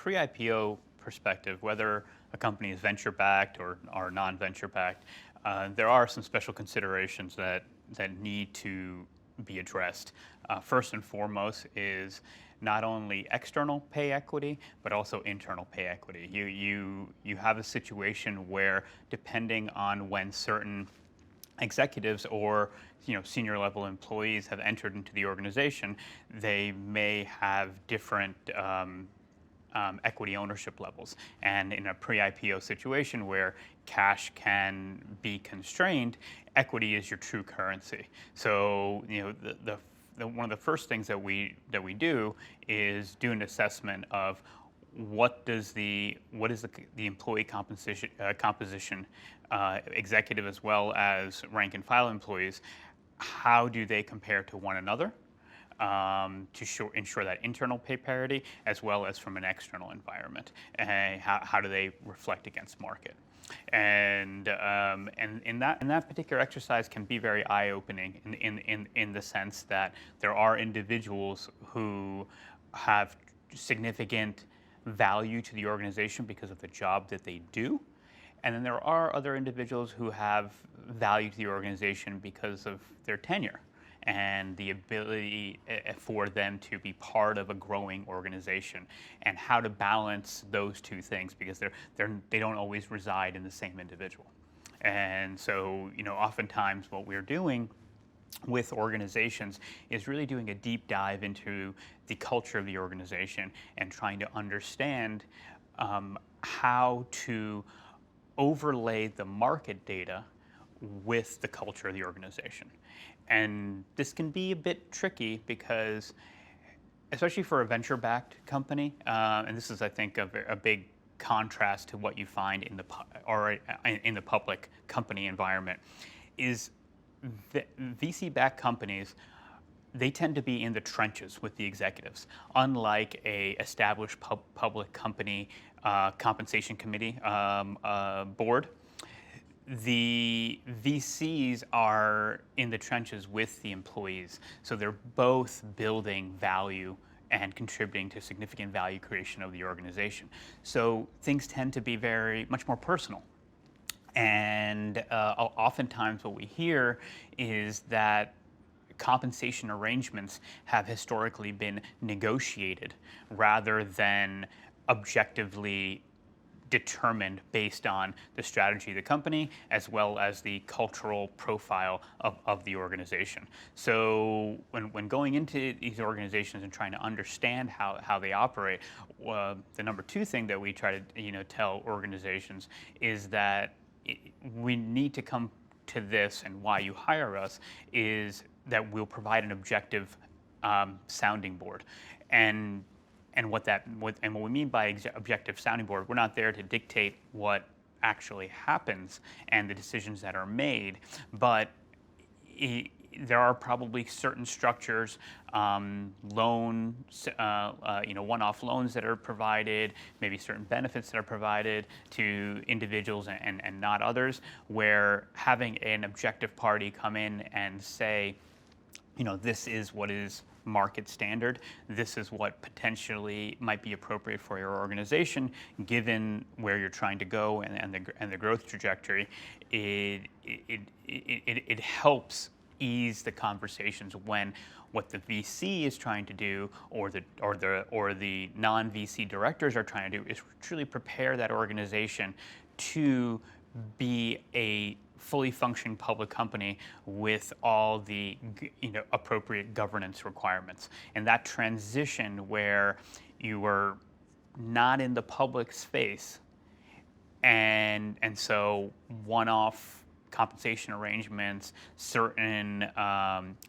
pre-IPO perspective, whether a company is venture-backed or non-venture backed, there are some special considerations that need to be addressed. First and foremost is not only external pay equity, but also internal pay equity. You have a situation where, depending on when certain executives or senior level employees have entered into the organization, they may have different equity ownership levels. And in a pre-IPO situation where cash can be constrained, equity is your true currency. So one of the first things that we do is do an assessment of what is the employee composition, executive as well as rank and file employees. How do they compare to one another, to ensure that internal pay parity as well as from an external environment? How do they reflect against market? And in that particular exercise can be very eye-opening in the sense that there are individuals who have significant value to the organization because of the job that they do. And then there are other individuals who have value to the organization because of their tenure and the ability for them to be part of a growing organization, and how to balance those two things, because they don't always reside in the same individual. And so, oftentimes what we're doing with organizations is really doing a deep dive into the culture of the organization and trying to understand how to overlay the market data with the culture of the organization. And this can be a bit tricky because, especially for a venture-backed company, and this is, I think, a big contrast to what you find in the public company environment, is VC-backed companies, they tend to be in the trenches with the executives. Unlike a established public company compensation committee board, the VCs are in the trenches with the employees. So they're both building value and contributing to significant value creation of the organization. So things tend to be much more personal. And oftentimes what we hear is that compensation arrangements have historically been negotiated rather than objectively determined based on the strategy of the company as well as the cultural profile of the organization. So when going into these organizations and trying to understand how they operate, the number two thing that we try to tell organizations is that we need to come to this, and why you hire us is that we'll provide an objective sounding board. And what we mean by objective sounding board, we're not there to dictate what actually happens and the decisions that are made, but there are probably certain structures, loans, one-off loans that are provided, maybe certain benefits that are provided to individuals and not others, where having an objective party come in and say, this is what is market standard, this is what potentially might be appropriate for your organization, given where you're trying to go and the growth trajectory, it helps ease the conversations when what the VC is trying to do, or the non-VC directors are trying to do, is truly prepare that organization to be a fully functioning public company with all the appropriate governance requirements. And that transition where you are not in the public space, and so one-off compensation arrangements, certain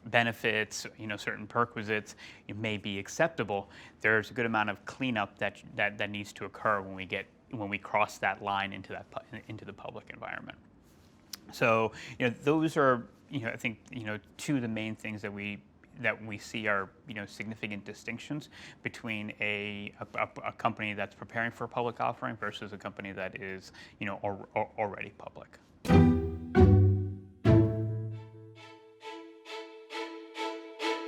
benefits, certain perquisites, it may be acceptable. There's a good amount of cleanup that needs to occur when we cross that line into the public environment. So those are I think two of the main things that we see are significant distinctions between a company that's preparing for a public offering versus a company that is already public.